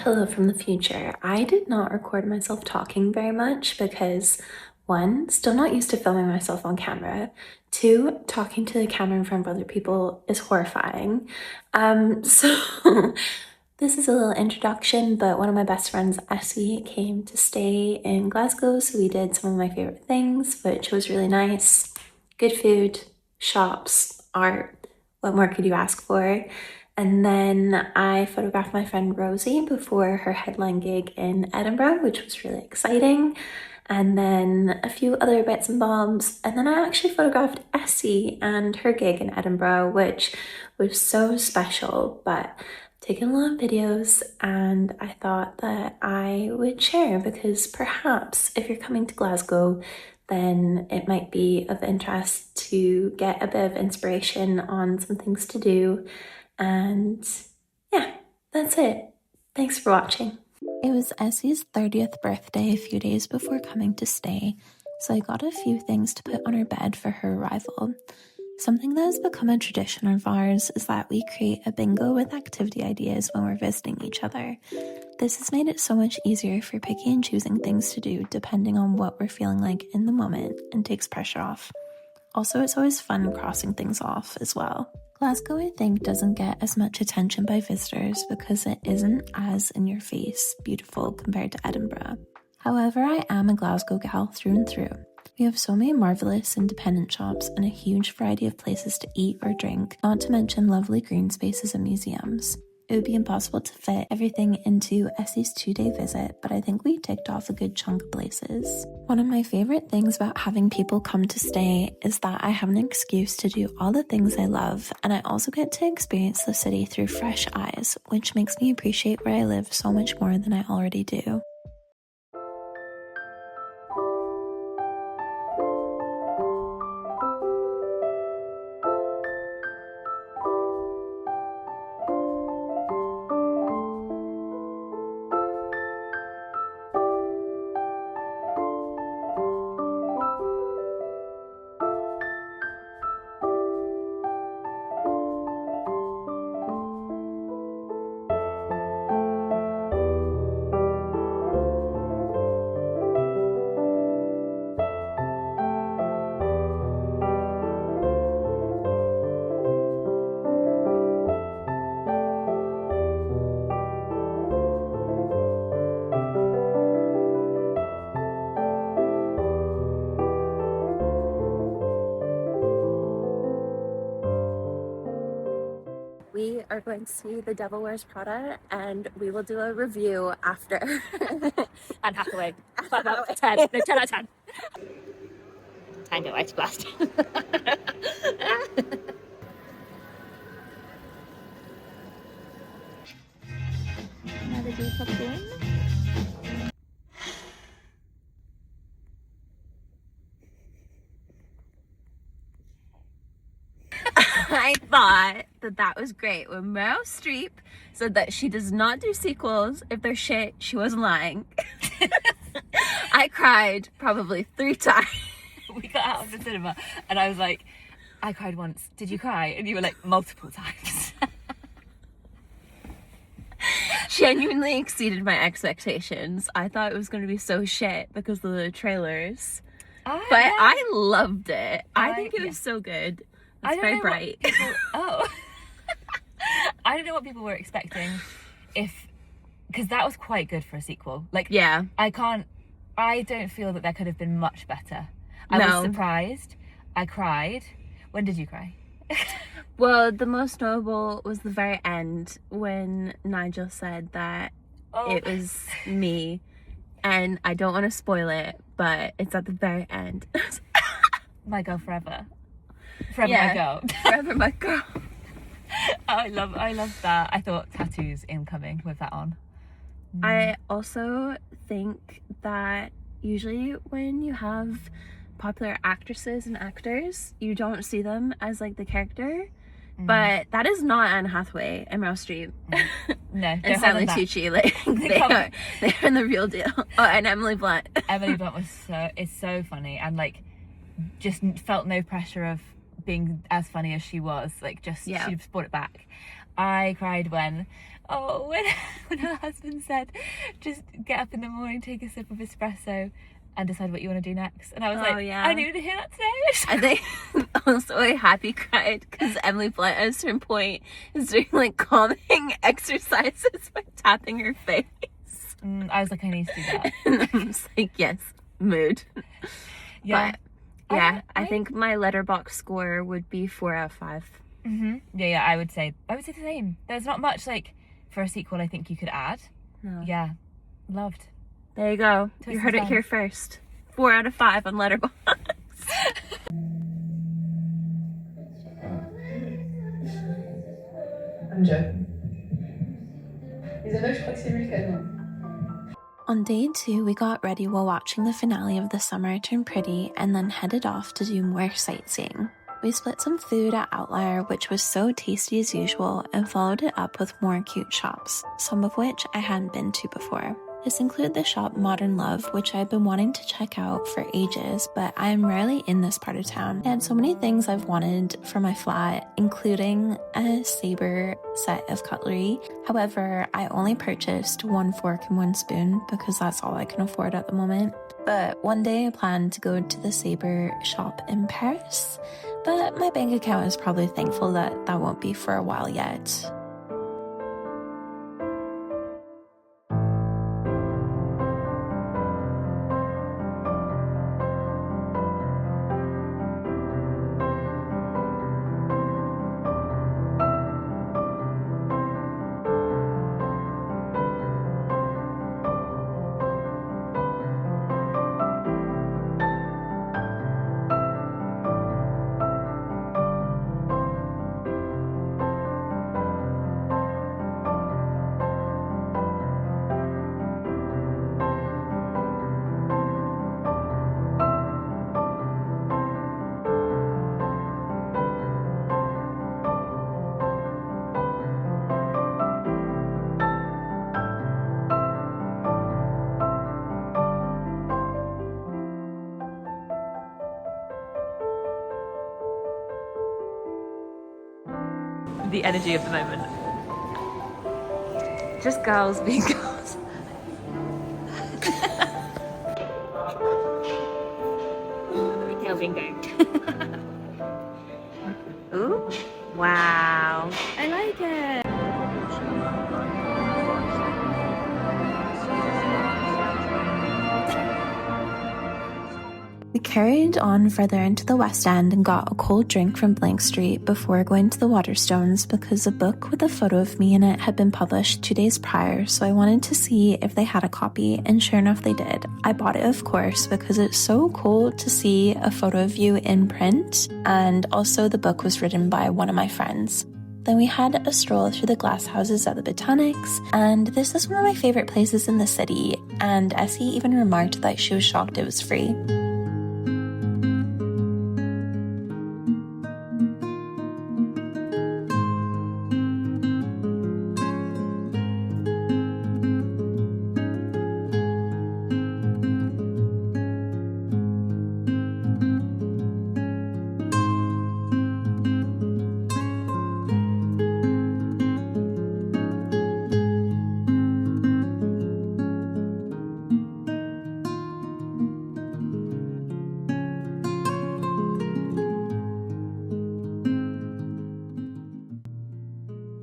hello from the future. I did not record myself talking very much because one, still not used to filming myself on camera. Two, talking to the camera in front of other people is horrifying. So this is a little introduction, but one of my best friends, Essy, came to stay in Glasgow, so we did some of my favorite things, which was really nice. Good food, shops, art. What more could you ask for? And then I photographed my friend Rosie before her headline gig in Edinburgh, which was really exciting. And then a few other bits and bobs. And then I actually photographed Essy and her gig in Edinburgh, which was so special. But I've taken a lot of videos and I thought that I would share because perhaps if you're coming to Glasgow, then it might be of interest to get a bit of inspiration on some things to do. And yeah, that's it. Thanks for watching. It was Essy's 30th birthday a few days before coming to stay, so I got a few things to put on her bed for her arrival. Something that has become a tradition of ours is that we create a bingo with activity ideas when we're visiting each other. This has made it so much easier for picking and choosing things to do depending on what we're feeling like in the moment and takes pressure off. Also, it's always fun crossing things off as well. Glasgow, I think, doesn't get as much attention by visitors because it isn't as in-your-face beautiful compared to Edinburgh. However, I am a Glasgow gal through and through. We have so many marvellous independent shops and a huge variety of places to eat or drink, not to mention lovely green spaces and museums. It would be impossible to fit everything into Essy's 2-day visit, but I think we ticked off a good chunk of places. One of my favourite things about having people come to stay is that I have an excuse to do all the things I love, and I also get to experience the city through fresh eyes, which makes me appreciate where I live so much more than I already do. We are going to see The Devil Wears Prada and we will do a review after. And Hathaway. 5 out of 10. No, 10 out of 10. Tango Ice Blast. Another day popped in. I thought that was great when Meryl Streep said that she does not do sequels if they're shit. She wasn't lying. I cried probably 3 times. We got out of the cinema and I was like, I cried once. Did you cry? And you were like, multiple times. Genuinely exceeded my expectations. I thought it was going to be so shit because of the trailers. I loved it. I think it was so good. It's very bright. I don't know what people were expecting, because that was quite good for a sequel. Like, yeah, I don't feel that there could have been much better. I was surprised. I cried. When did you cry? Well, the most notable was the very end when Nigel said that it was me, and I don't want to spoil it, but it's at the very end. My girl forever. Forever my girl. Forever my girl. I love that. I thought tattoos incoming with that on. I also think that usually when you have popular actresses and actors, you don't see them as like the character. But that is not Anne Hathaway and Meryl Streep. No, and Stanley Tucci. Like they're the real deal. Oh, and Emily Blunt. Emily Blunt is so funny and like just felt no pressure of being as funny as she was. Like she just brought it back. I cried when when her husband said, just get up in the morning, take a sip of espresso and decide what you want to do next. And I was I needed to hear that today. I think also I happy cried because Emily Blunt at a certain point is doing like calming exercises by tapping her face. I was like, I need to do that. And I'm just like, yes, mood. Yeah. But yeah, I think my letterbox score would be 4 out of 5. Yeah, I would say the same. There's not much like for a sequel I think you could add. No. Yeah, loved. There you go. You heard it here first. 4 out of 5 on Letterboxd. I'm joking. Isabelle, je crois que c'est lui le cadeau. On day 2, we got ready while watching the finale of The Summer I Turned Pretty and then headed off to do more sightseeing. We split some food at Outlier, which was so tasty as usual, and followed it up with more cute shops, some of which I hadn't been to before. This included the shop Modern Love, which I've been wanting to check out for ages, but I am rarely in this part of town. They had so many things I've wanted for my flat, including a saber set of cutlery. However, I only purchased 1 fork and 1 spoon because that's all I can afford at the moment. But one day I plan to go to the saber shop in Paris, but my bank account is probably thankful that that won't be for a while yet. The energy of the moment. Just girls being girls. Bingo. Ooh, wow. I like it. We carried on further into the West End and got a cold drink from Blank Street before going to the Waterstones because a book with a photo of me in it had been published 2 days prior, so I wanted to see if they had a copy, and sure enough they did. I bought it, of course, because it's so cool to see a photo of you in print, and also the book was written by one of my friends. Then we had a stroll through the glass houses at the Botanics, and this is one of my favorite places in the city, and Essy even remarked that she was shocked it was free.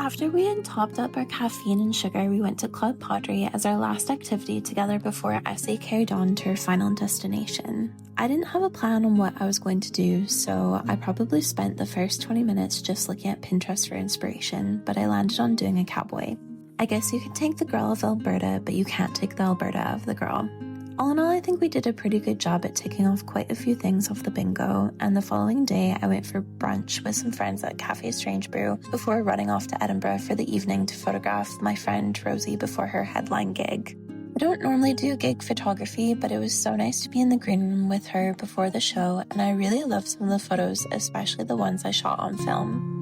After we had topped up our caffeine and sugar, we went to Club Padre as our last activity together before Essy carried on to her final destination. I didn't have a plan on what I was going to do, so I probably spent the first 20 minutes just looking at Pinterest for inspiration, but I landed on doing a cowboy. I guess you can take the girl of Alberta, but you can't take the Alberta of the girl. All in all, I think we did a pretty good job at ticking off quite a few things off the bingo, and the following day I went for brunch with some friends at Cafe Strange Brew before running off to Edinburgh for the evening to photograph my friend Rosie before her headline gig. I don't normally do gig photography, but it was so nice to be in the green room with her before the show, and I really loved some of the photos, especially the ones I shot on film.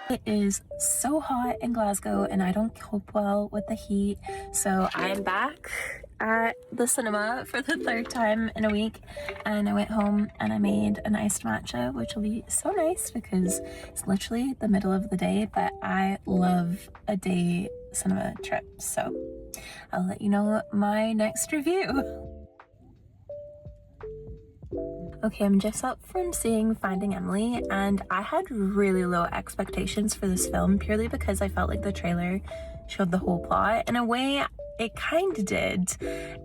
It is so hot in Glasgow and I don't cope well with the heat, so I am back at the cinema for the 3rd time in a week, and I went home and I made an iced matcha, which will be so nice because it's literally the middle of the day, but I love a day cinema trip, so I'll let you know my next review. Okay, I'm just up from seeing Finding Emily, and I had really low expectations for this film purely because I felt like the trailer showed the whole plot. In a way, it kind of did,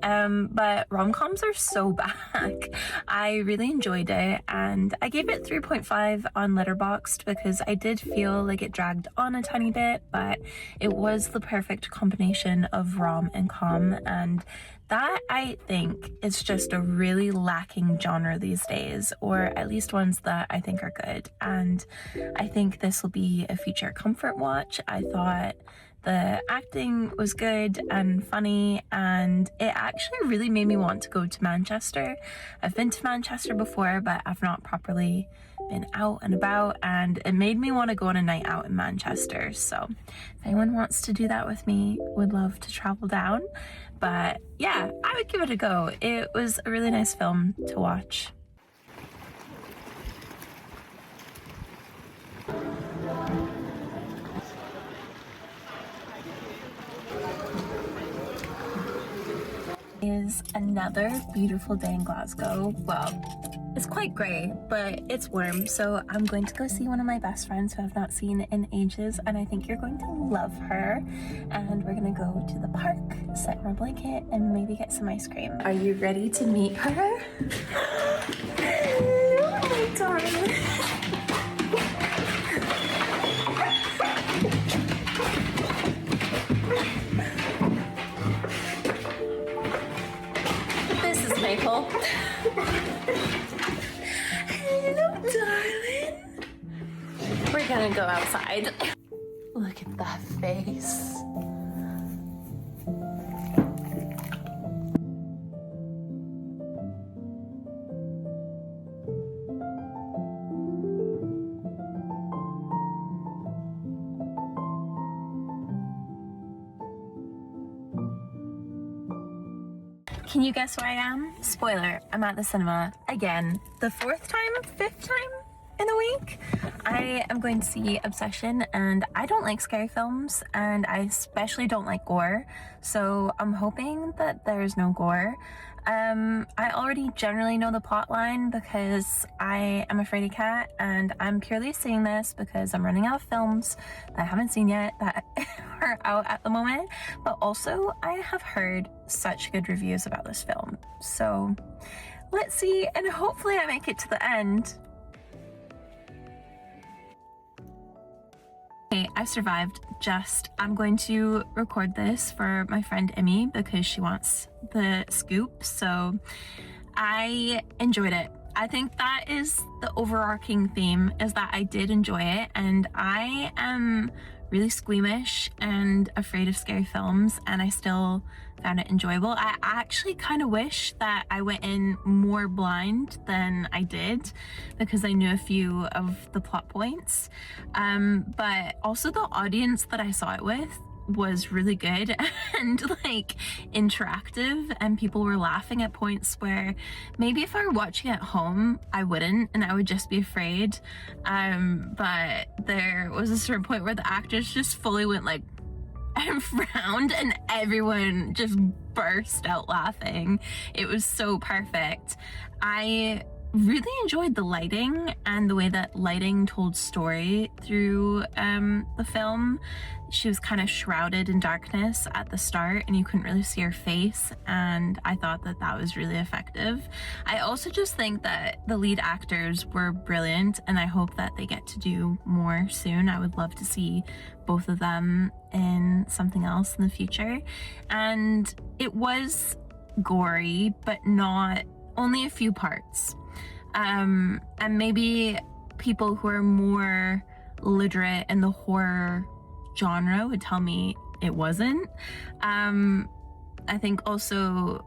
but rom-coms are so back. I really enjoyed it, and I gave it 3.5 on Letterboxd because I did feel like it dragged on a tiny bit, but it was the perfect combination of rom and com, and that, I think, is just a really lacking genre these days, or at least ones that I think are good. And I think this will be a future comfort watch. I thought the acting was good and funny, and it actually really made me want to go to Manchester. I've been to Manchester before, but I've not properly been out and about, and it made me want to go on a night out in Manchester. So if anyone wants to do that with me, would love to travel down. But yeah, I would give it a go. It was a really nice film to watch. Is another beautiful day in Glasgow. Well, it's quite grey, but it's warm, so I'm going to go see one of my best friends who I've not seen in ages, and I think you're going to love her. And we're gonna go to the park, sit on a blanket, and maybe get some ice cream. Are you ready to meet her? Oh my darling. Maple. Hello, darling. We're gonna go outside. Look at that face. Can you guess where I am? Spoiler, I'm at the cinema again. The 4th time, 5th time in a week. I am going to see Obsession, and I don't like scary films, and I especially don't like gore, so I'm hoping that there's no gore. I already generally know the plot line because I am a fraidy cat, and I'm purely seeing this because I'm running out of films that I haven't seen yet that are out at the moment, but also I have heard such good reviews about this film, so let's see, and hopefully I make it to the end. Okay, I survived. I'm going to record this for my friend Emmy because she wants the scoop, so I enjoyed it. I think that is the overarching theme, is that I did enjoy it, and I am really squeamish and afraid of scary films, and I still found it enjoyable. I actually kind of wish that I went in more blind than I did because I knew a few of the plot points, but also the audience that I saw it with was really good and like interactive, and people were laughing at points where maybe if I were watching at home I wouldn't, and I would just be afraid, but there was a certain point where the actors just fully went like and frowned, and everyone just burst out laughing. It was so perfect. I really enjoyed the lighting and the way that lighting told story through the film. She was kind of shrouded in darkness at the start and you couldn't really see her face, and I thought that that was really effective. I also just think that the lead actors were brilliant, and I hope that they get to do more soon. I would love to see both of them in something else in the future. And it was gory, but not only a few parts. And maybe people who are more literate in the horror genre would tell me it wasn't. I think also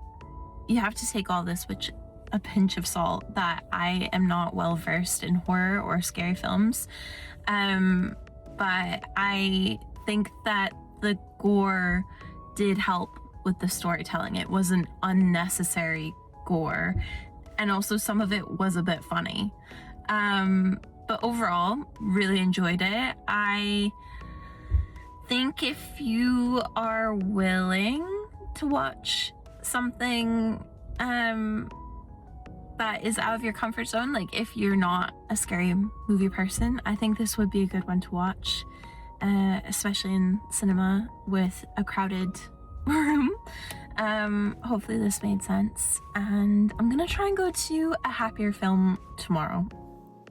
you have to take all this with a pinch of salt, that I am not well versed in horror or scary films. but I think that the gore did help with the storytelling. It wasn't unnecessary gore, and also some of it was a bit funny. But overall, really enjoyed it. I think if you are willing to watch something that is out of your comfort zone, like if you're not a scary movie person, I think this would be a good one to watch, especially in cinema with a crowded room. Hopefully this made sense, and I'm gonna try and go to a happier film tomorrow.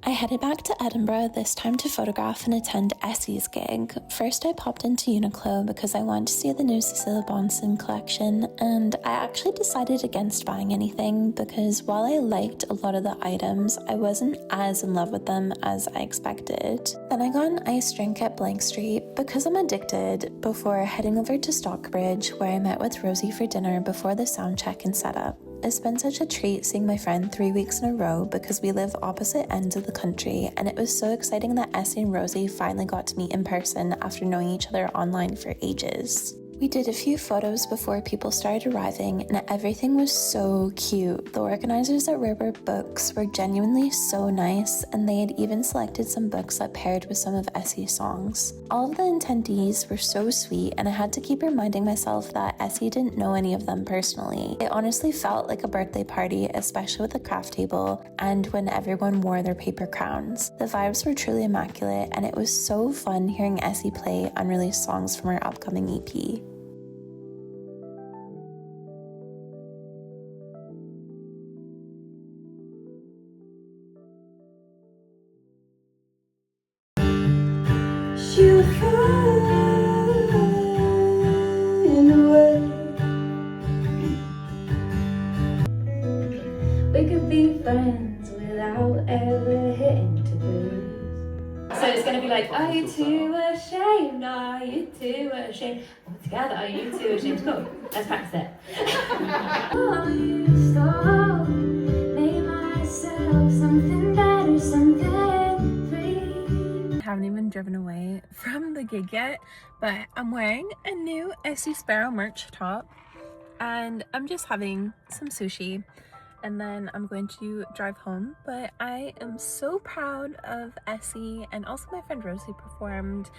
I headed back to Edinburgh, this time to photograph and attend Essy's gig. First I popped into Uniqlo because I wanted to see the new Cecilia Bonson collection, and I actually decided against buying anything because while I liked a lot of the items, I wasn't as in love with them as I expected. Then I got an iced drink at Blank Street because I'm addicted before heading over to Stockbridge, where I met with Rosie for dinner before the sound check and setup. It's been such a treat seeing my friend 3 weeks in a row because we live opposite ends of the country, and it was so exciting that Essy and Rosie finally got to meet in person after knowing each other online for ages. We did a few photos before people started arriving, and everything was so cute. The organizers at Rare Books were genuinely so nice, and they had even selected some books that paired with some of Essy's songs. All of the attendees were so sweet, and I had to keep reminding myself that Essy didn't know any of them personally. It honestly felt like a birthday party, especially with the craft table and when everyone wore their paper crowns. The vibes were truly immaculate, and it was so fun hearing Essy play unreleased songs from her upcoming EP. We could be friends without ever hitting taboos. So it's going to be like, are you too ashamed? Are you too ashamed? All together, are you too ashamed? Go, let's practice it. Oh, you stole, made myself something better, something free. I haven't even driven away from the gig yet, but I'm wearing a new Essy Sparrow merch top, and I'm just having some sushi, and then I'm going to drive home. But I am so proud of Essy, and also my friend Rosie performed,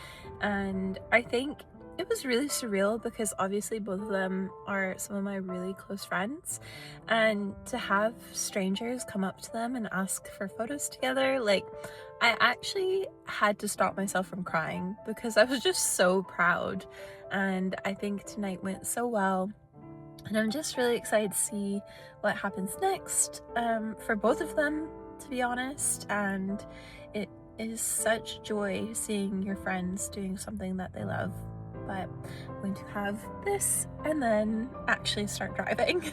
and I think it was really surreal because obviously both of them are some of my really close friends, and to have strangers come up to them and ask for photos together, like, I actually had to stop myself from crying because I was just so proud, and I think tonight went so well, and I'm just really excited to see what happens next for both of them, to be honest. And it is such joy seeing your friends doing something that they love. But I'm going to have this and then actually start driving.